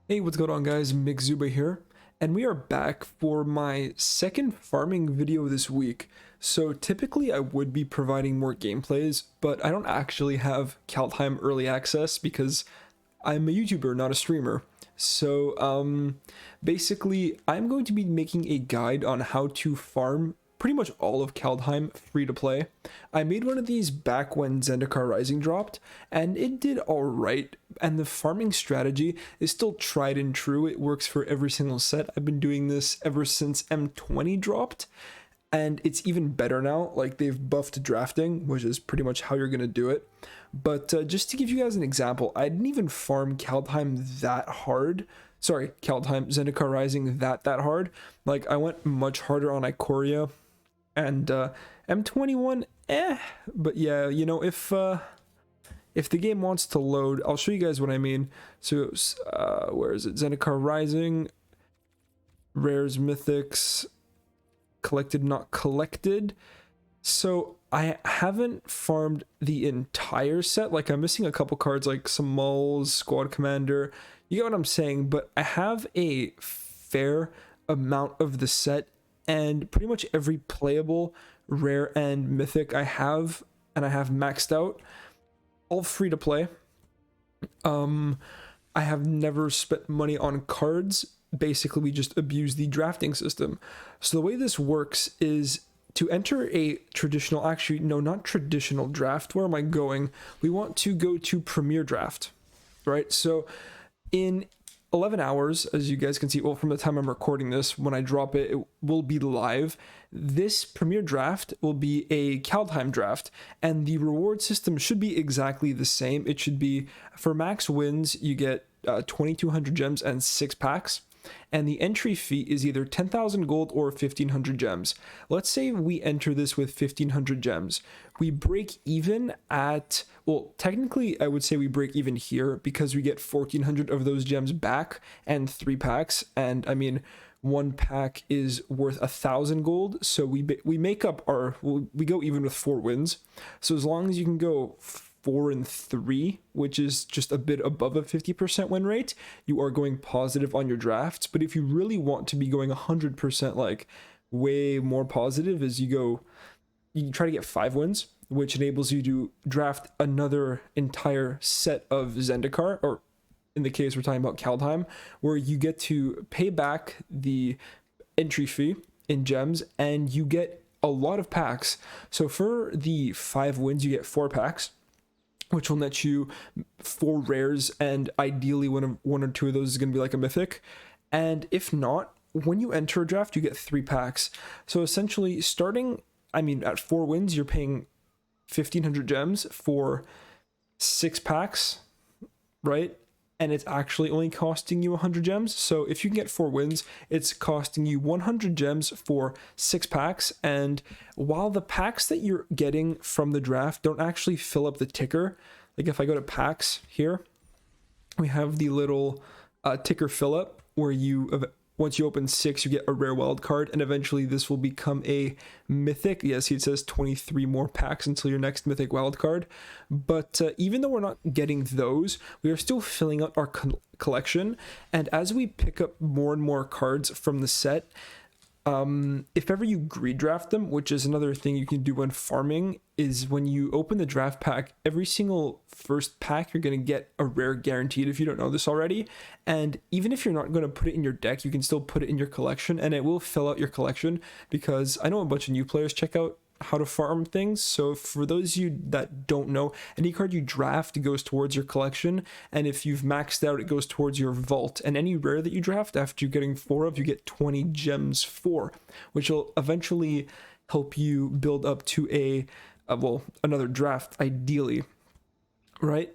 Hey, what's going on guys? McZuba here, and we are back for my second farming video this week. So typically I would be providing more gameplays, but I don't actually have Kaldheim early access because I'm a YouTuber, not a streamer. So basically I'm going to be making a guide on how to farm pretty much all of Kaldheim free to play. I made one of these back when Zendikar Rising dropped, and it did alright, and the farming strategy is still tried and true. It works for every single set. I've been doing this ever since M20 dropped, and it's even better now. Like, they've buffed drafting, which is pretty much how you're going to do it. But just to give you guys an example, I didn't even farm Kaldheim that hard. Sorry, Kaldheim, Zendikar Rising that hard. Like, I went much harder on Ikoria and M21, but yeah, you know, if the game wants to load, I'll show you guys what I mean. So where is it? Zendikar Rising, rares, mythics, collected, not collected. So I haven't farmed the entire set. Like, I'm missing a couple cards like some Mulls, Squad Commander, you get what I'm saying, but I have a fair amount of the set, and pretty much every playable rare and mythic I have, and I have maxed out, all free to play. I have never spent money on cards. Basically, we just abuse the drafting system. So the way this works is to enter a traditional, actually no, not traditional draft. Where am I going? We want to go to Premier Draft, right? So in 11 hours, as you guys can see, well, from the time I'm recording this, when I drop it, it will be live. This Premier Draft will be a Kaldheim draft, and the reward system should be exactly the same. It should be, for max wins, you get 2,200 gems and 6 packs, and the entry fee is either 10,000 gold or 1,500 gems. Let's say we enter this with 1,500 gems. We break even at, well, technically I would say we break even here because we get 1,400 of those gems back and 3 packs. And I mean, 1 pack is worth 1,000 gold. So we make up we go even with 4 wins. So as long as you can go 4 and 3, which is just a bit above a 50% win rate, you are going positive on your drafts. But if you really want to be going 100%, like way more positive, is you try to get 5 wins, which enables you to draft another entire set of Zendikar, or in the case we're talking about Kaldheim, where you get to pay back the entry fee in gems and you get a lot of packs. So for the 5 wins, you get 4 packs, which will net you 4 rares, and ideally one or two of those is going to be like a mythic. And if not, when you enter a draft, you get 3 packs. So essentially, starting, I mean, at 4 wins, you're paying 1,500 gems for 6 packs, right? And it's actually only costing you 100 gems. So if you can get 4 wins, it's costing you 100 gems for 6 packs. And while the packs that you're getting from the draft don't actually fill up the ticker, like if I go to packs here, we have the little ticker fill up where once you open 6, you get a rare wild card, and eventually this will become a mythic. Yes, it says 23 more packs until your next mythic wild card. But even though we're not getting those, we are still filling out our collection. And as we pick up more and more cards from the set, if ever you greed draft them, which is another thing you can do when farming, is when you open the draft pack, every single first pack you're going to get a rare guaranteed, if you don't know this already. And even if you're not going to put it in your deck, you can still put it in your collection, and it will fill out your collection, because I know a bunch of new players check out how to farm things. So for those of you that don't know, any card you draft goes towards your collection, and if you've maxed out, it goes towards your vault. And any rare that you draft, after you getting 4 of, you get 20 gems for, which will eventually help you build up to another draft, ideally, right?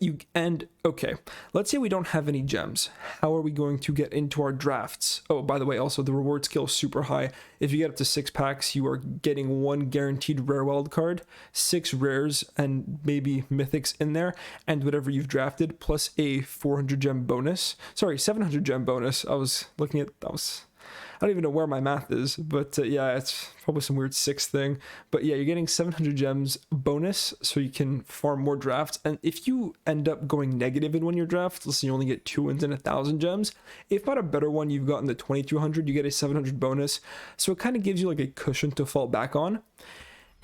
Okay, let's say we don't have any gems. How are we going to get into our drafts? Oh, by the way, also the reward skill is super high. If you get up to 6 packs, you are getting 1 guaranteed rare wild card, 6 rares, and maybe mythics in there, and whatever you've drafted, plus a 400 gem bonus. Sorry, 700 gem bonus. I was looking at, don't even know where my math is, but yeah, it's probably some weird sixth thing. But yeah, you're getting 700 gems bonus, so you can farm more drafts. And if you end up going negative in one of your drafts, let's say you only get 2 wins and 1,000 gems, if not a better one, you've gotten the 2200, you get a 700 bonus. So it kind of gives you like a cushion to fall back on.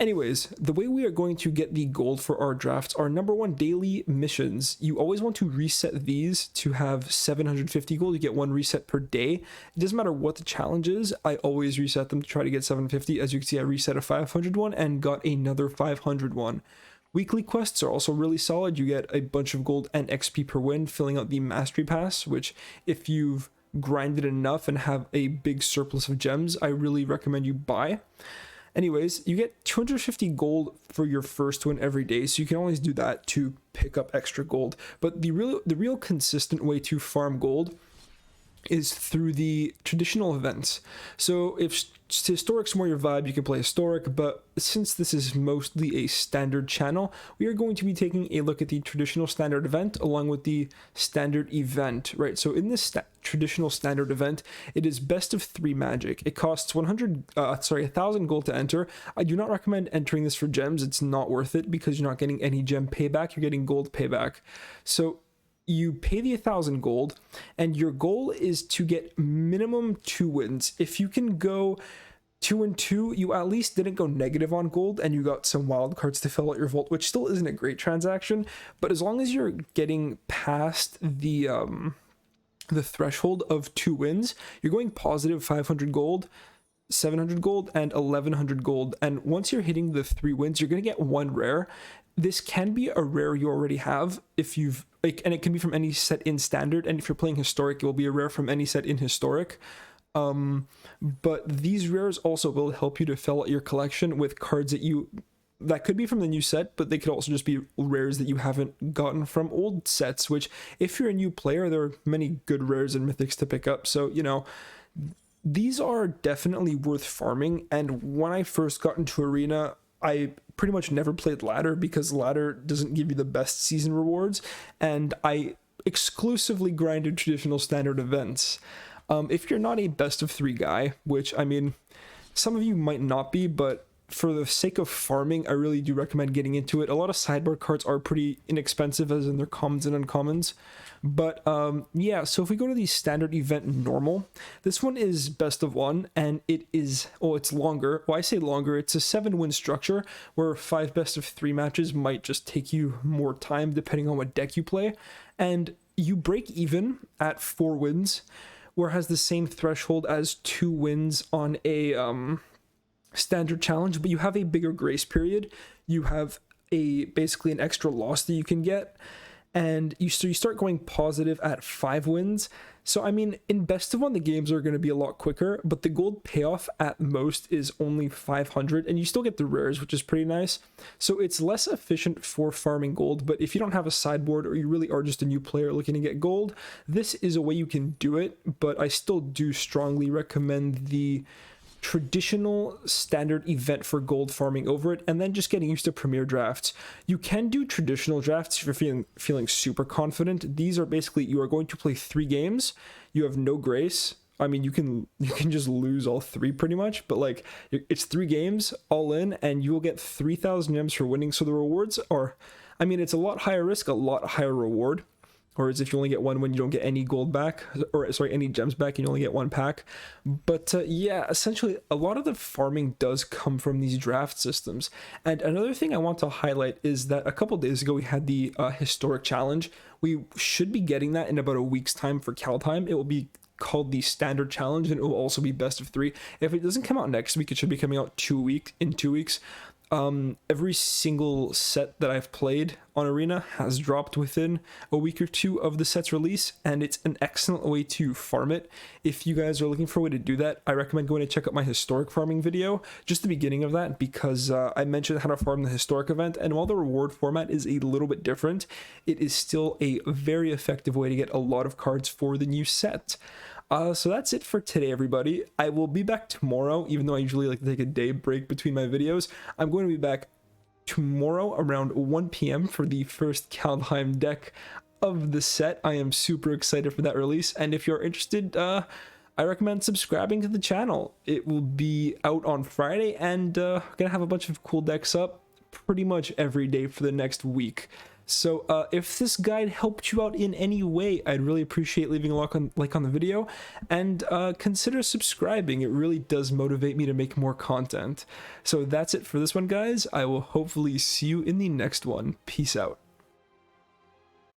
Anyways, the way we are going to get the gold for our drafts are number one, daily missions. You always want to reset these to have 750 gold. You get 1 reset per day. It doesn't matter what the challenge is. I always reset them to try to get 750. As you can see, I reset a 500 one and got another 500 one. Weekly quests are also really solid. You get a bunch of gold and XP per win, filling out the mastery pass, which if you've grinded enough and have a big surplus of gems, I really recommend you buy. Anyways, you get 250 gold for your first win every day, so you can always do that to pick up extra gold. But the real consistent way to farm gold is through the traditional events. So if historic's more your vibe, you can play historic, but since this is mostly a standard channel, we are going to be taking a look at the traditional standard event along with the standard event, right? So in this traditional standard event, it is best of 3 magic. It costs 1,000 gold to enter. I do not recommend entering this for gems. It's not worth it because you're not getting any gem payback. You're getting gold payback. So you pay the 1,000 gold, and your goal is to get minimum 2 wins. If you can go 2-2, you at least didn't go negative on gold, and you got some wild cards to fill out your vault, which still isn't a great transaction. But as long as you're getting past the threshold of 2 wins, you're going positive 500 gold. 700 gold and 1,100 gold, and once you're hitting the 3 wins, you're going to get 1 rare. This can be a rare you already have if you've and it can be from any set in standard, and if you're playing historic, it will be a rare from any set in historic. But these rares also will help you to fill out your collection with cards that could be from the new set, but they could also just be rares that you haven't gotten from old sets, which if you're a new player, there are many good rares and mythics to pick up. So, you know, these are definitely worth farming. And when I first got into Arena, I pretty much never played ladder because ladder doesn't give you the best season rewards, and I exclusively grinded traditional standard events. If you're not a best of 3 guy, which I mean, some of you might not be, but for the sake of farming, I really do recommend getting into it. A lot of sideboard cards are pretty inexpensive, as in their commons and uncommons. But yeah, so if we go to the standard event normal, this one is best of 1, and it is, it's longer. Well, I say longer, it's a 7-win structure where 5 best of 3 matches might just take you more time depending on what deck you play. And you break even at 4 wins, where it has the same threshold as 2 wins on a standard challenge, but you have a bigger grace period. You have basically an extra loss that you can get, and you start going positive at 5 wins. So I mean, in best of 1, the games are going to be a lot quicker, but the gold payoff at most is only 500, and you still get the rares, which is pretty nice. So it's less efficient for farming gold, but if you don't have a sideboard or you really are just a new player looking to get gold, this is a way you can do it. But I still do strongly recommend the traditional standard event for gold farming over it, and then just getting used to premier drafts. You can do traditional drafts if you're feeling super confident. These are basically, you are going to play 3 games, you have no grace. I mean, you can just lose all 3 pretty much, but like, it's 3 games all in, and you will get 3,000 gems for winning. So the rewards are, I mean, it's a lot higher risk, a lot higher reward. Whereas if you only get 1 win, you don't get any gold back, or sorry, any gems back, and you only get 1 pack. But yeah, essentially, a lot of the farming does come from these draft systems. And another thing I want to highlight is that a couple days ago, we had the historic challenge. We should be getting that in about a week's time for Kaldheim. It will be called the standard challenge, and it will also be best of 3. If it doesn't come out next week, it should be coming out in 2 weeks. Every single set that I've played on Arena has dropped within a week or 2 of the set's release, and it's an excellent way to farm it. If you guys are looking for a way to do that, I recommend going to check out my historic farming video, just the beginning of that, because I mentioned how to farm the historic event, and while the reward format is a little bit different, it is still a very effective way to get a lot of cards for the new set. So that's it for today, everybody. I will be back tomorrow, even though I usually like to take a day break between my videos. I'm going to be back tomorrow around 1 p.m. for the first Kaldheim deck of the set. I am super excited for that release, and if you're interested, I recommend subscribing to the channel. It will be out on Friday, and gonna have a bunch of cool decks up pretty much every day for the next week. So if this guide helped you out in any way, I'd really appreciate leaving a like on the video, and consider subscribing. It really does motivate me to make more content. So that's it for this one, guys. I will hopefully see you in the next one. Peace out.